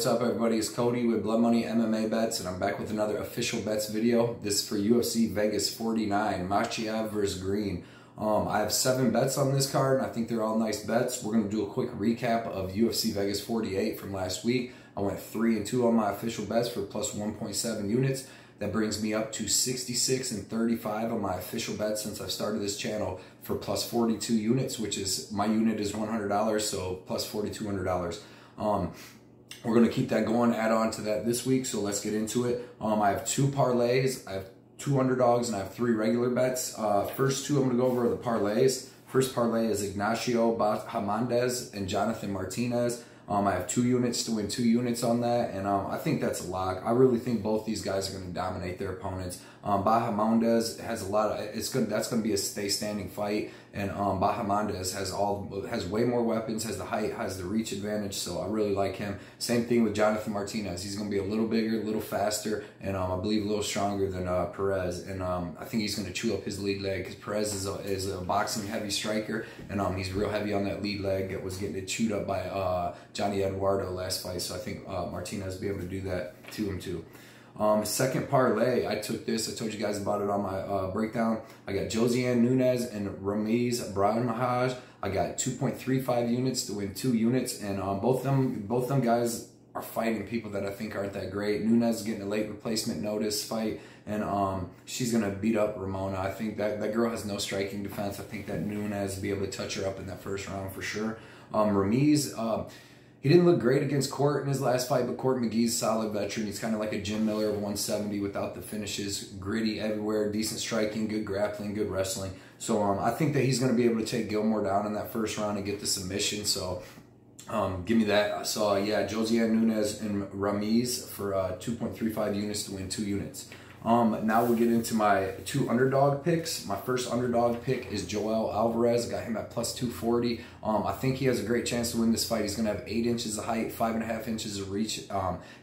what's up everybody? It's Cody with Blood Money MMA Bets, and I'm back with another official bets video. This is for UFC Vegas 49, Makhachev versus Green. I have 7 bets on this card, and I think they're all nice bets. We're going to do a quick recap of UFC Vegas 48 from last week. I went 3-2 on my official bets for plus 1.7 units. That brings me up to 66 and 35 on my official bets since I've started this channel for plus 42 units, which is, my unit is $100, so plus $4,200. We're going to keep that going, add on to that this week, so let's get into it. I have 2 parlays, I have 2 underdogs, and I have 3 regular bets. First 2 I'm going to go over are the parlays. First parlay is Ignacio, Bahamondes, and Jonathan Martinez. I have 2 units to win 2 units on that, and I think that's a lock. I really think both these guys are going to dominate their opponents. Bahamondes has a lot of, that's going to be a stay standing fight, and Bahamondes has way more weapons, has the height, has the reach advantage, so I really like him. Same thing with Jonathan Martinez. He's going to be a little bigger, a little faster, and I believe a little stronger than Perez, and I think he's going to chew up his lead leg because Perez is a boxing heavy striker, and he's real heavy on that lead leg. That was getting it chewed up by Johnny Eduardo last fight, so I think Martinez will be able to do that to him too. Second parlay, I took this. I told you guys about it on my breakdown. I got Ziam, Nunes, and Ramiz, Brahimaj. I got 2.35 units to win 2 units, and both them guys are fighting people that I think aren't that great. Nunes is getting a late replacement notice fight, and she's gonna beat up Ramona. I think that girl has no striking defense. I think that Nunes will be able to touch her up in that first round for sure. Ramiz, he didn't look great against Court in his last fight, but Court McGee's a solid veteran. He's kind of like a Jim Miller of 170 without the finishes. Gritty everywhere, decent striking, good grappling, good wrestling. So I think that he's going to be able to take Gilmore down in that first round and get the submission. So give me that. So yeah, Ziam, Nunes, and Ramiz for 2.35 units to win 2 units. Now we'll get into my 2 underdog picks. My first underdog pick is Joel Alverez. I got him at plus 240. I think he has a great chance to win this fight. He's going to have 8 inches of height, 5.5 inches of reach.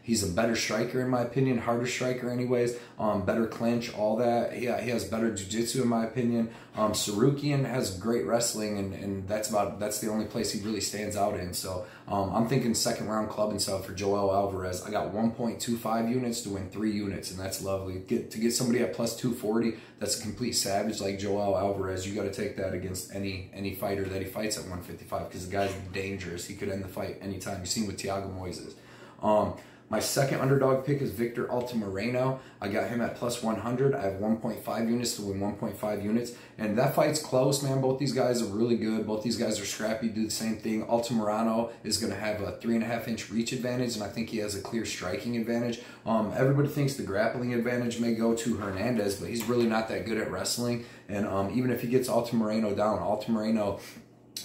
He's a better striker in my opinion, harder striker anyways, better clinch, all that. Yeah, he has better jiu-jitsu in my opinion. Tsarukyan has great wrestling, and that's the only place he really stands out in. So I'm thinking second round club and stuff for Joel Alverez. I got 1.25 units to win 3 units, and that's lovely. To get somebody at plus 240, that's a complete savage like Joel Alverez. You got to take that against any fighter that he fights at 155 because the guy's dangerous. He could end the fight anytime. You've seen with Thiago Moises. My second underdog pick is Victor Altamirano. I got him at plus 100. I have 1.5 units to win 1.5 units. And that fight's close, man. Both these guys are really good. Both these guys are scrappy, do the same thing. Altamirano is going to have a 3.5 inch reach advantage, and I think he has a clear striking advantage. Everybody thinks the grappling advantage may go to Hernandez, but he's really not that good at wrestling. And even if he gets Altamirano down, Altamirano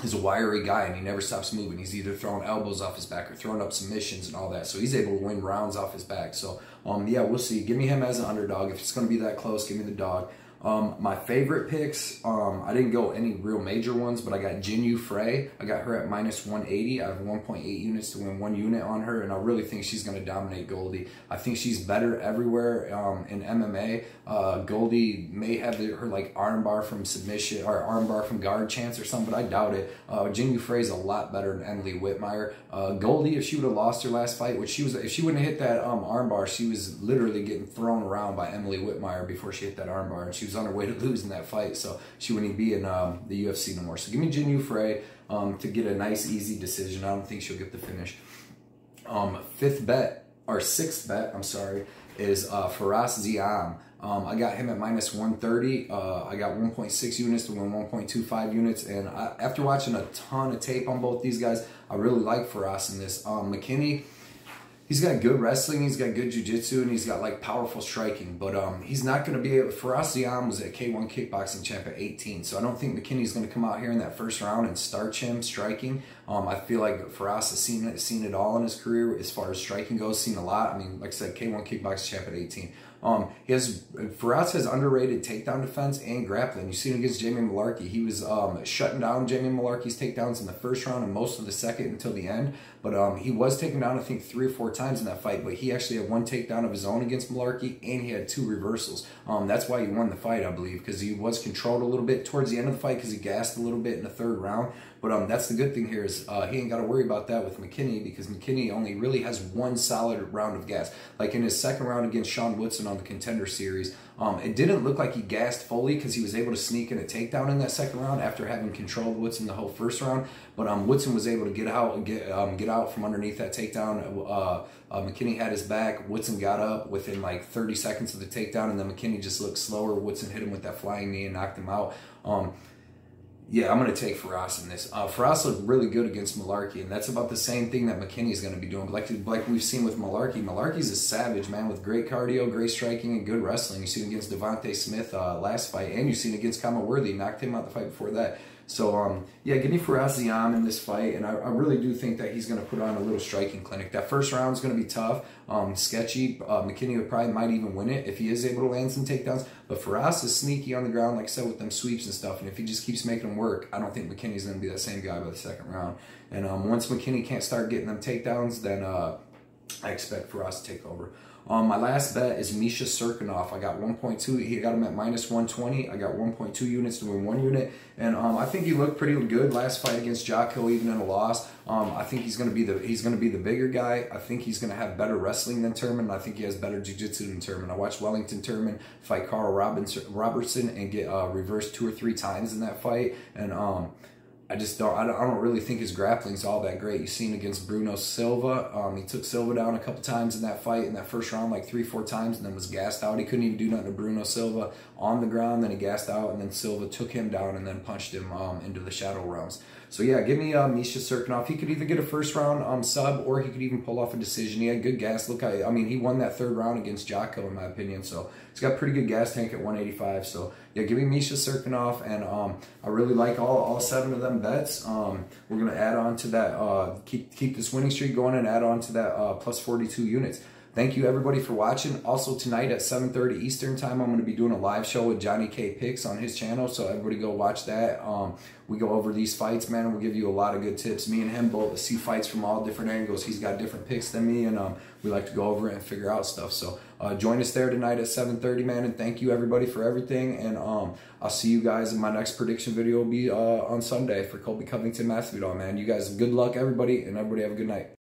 is a wiry guy, and he never stops moving. He's either throwing elbows off his back or throwing up submissions and all that. So he's able to win rounds off his back. So yeah, we'll see. Give me him as an underdog. If it's going to be that close, give me the dog. My favorite picks, I didn't go any real major ones, but I got Jinh Yu Frey. I got her at minus 180. I have 1.8 units to win 1 unit on her, and I really think she's going to dominate Goldy. I think she's better everywhere in MMA. Goldy may have her like armbar from submission or armbar from guard chance or something, but I doubt it. Jinh Yu Frey is a lot better than Emily Whitmire. Goldy, if she would have lost her last fight, which if she wouldn't have hit that armbar, she was literally getting thrown around by Emily Whitmire before she hit that armbar, and she was on her way to lose in that fight, so she wouldn't be in the UFC no more. So give me Jinh Yu Frey to get a nice, easy decision. I don't think she'll get the finish. Sixth bet, I'm sorry, is Firas Ziam. I got him at minus 130. I got 1.6 units to win 1.25 units, and after watching a ton of tape on both these guys, I really like Firas in this. Mckinney, he's got good wrestling, he's got good jiu-jitsu, and he's got like powerful striking, but he's not going to be able. Firas Ziam was a K1 kickboxing champ at 18, so I don't think McKinney's going to come out here in that first round and starch him striking. I feel like Firas has seen it all in his career as far as striking goes, seen a lot. I mean, like I said, K1 kickboxing champ at 18. Firas has underrated takedown defense and grappling. You see him against Jamie Mullarkey. He was shutting down Jamie Mullarkey's takedowns in the first round and most of the second until the end. But he was taken down, I think, 3 or 4 times in that fight. But he actually had 1 takedown of his own against Mullarkey, and he had 2 reversals. That's why he won the fight, I believe, because he was controlled a little bit towards the end of the fight because he gassed a little bit in the 3rd round. But that's the good thing here is Alverez, he ain't got to worry about that with Mckinney, because Mckinney only really has one solid round of gas. Like in his second round against Sean Woodson on the Contender Series, it didn't look like he gassed fully because he was able to sneak in a takedown in that second round after having controlled Woodson the whole first round. But Woodson was able to get out from underneath that takedown. McKinney had his back. Woodson got up within like 30 seconds of the takedown, and then McKinney just looked slower. Woodson hit him with that flying knee and knocked him out. Yeah, I'm going to take Firas in this. Firas looked really good against Malarkey, and that's about the same thing that McKinney is going to be doing. But like we've seen with Malarkey, Malarkey's a savage, man, with great cardio, great striking, and good wrestling. You see him against Devontae Smith last fight, and you've seen it against Kama Worthy. Knocked him out the fight before that. So, yeah, give me Firas Ziam in this fight, and I really do think that he's going to put on a little striking clinic. That first round is going to be tough, sketchy. McKinney might even win it if he is able to land some takedowns. But Firas is sneaky on the ground, like I said, with them sweeps and stuff. And if he just keeps making them work, I don't think McKinney's going to be that same guy by the second round. And once McKinney can't start getting them takedowns, then I expect Firas to take over. My last bet is Misha Serkinov. I got 1.2. He got him at -120. I got 1.2 units to win 1 unit, and I think he looked pretty good last fight against Jocko, even in a loss. I think he's going to be the bigger guy. I think he's going to have better wrestling than Turman. I think he has better jiu-jitsu than Turman. I watched Wellington Turman fight Carl Robertson and get reversed 2 or 3 times in that fight, and I don't really think his grappling's all that great. You've seen against Bruno Silva. He took Silva down a couple times in that fight, in that first round, like 3-4 times, and then was gassed out. He couldn't even do nothing to Bruno Silva on the ground. Then he gassed out, and then Silva took him down and then punched him into the shadow realms. So yeah, give me Misha Serkinov. He could either get a first round sub, or he could even pull off a decision. He had good gas. Look, I mean, he won that 3rd round against Jocko, in my opinion. So he's got pretty good gas tank at 185. So yeah, give me Misha Serkinov, and I really like all 7 of them bets. We're gonna add on to that. Keep this winning streak going and add on to that plus 42 units. Thank you, everybody, for watching. Also, tonight at 7:30 Eastern Time, I'm going to be doing a live show with Johnny K Picks on his channel, so everybody go watch that. We go over these fights, man, and we'll give you a lot of good tips. Me and him both see fights from all different angles. He's got different picks than me, and we like to go over it and figure out stuff. So join us there tonight at 7:30, man, and thank you, everybody, for everything. And I'll see you guys in my next prediction video. Will be on Sunday for Colby Covington Masvidal, man. You guys, good luck, everybody, and everybody have a good night.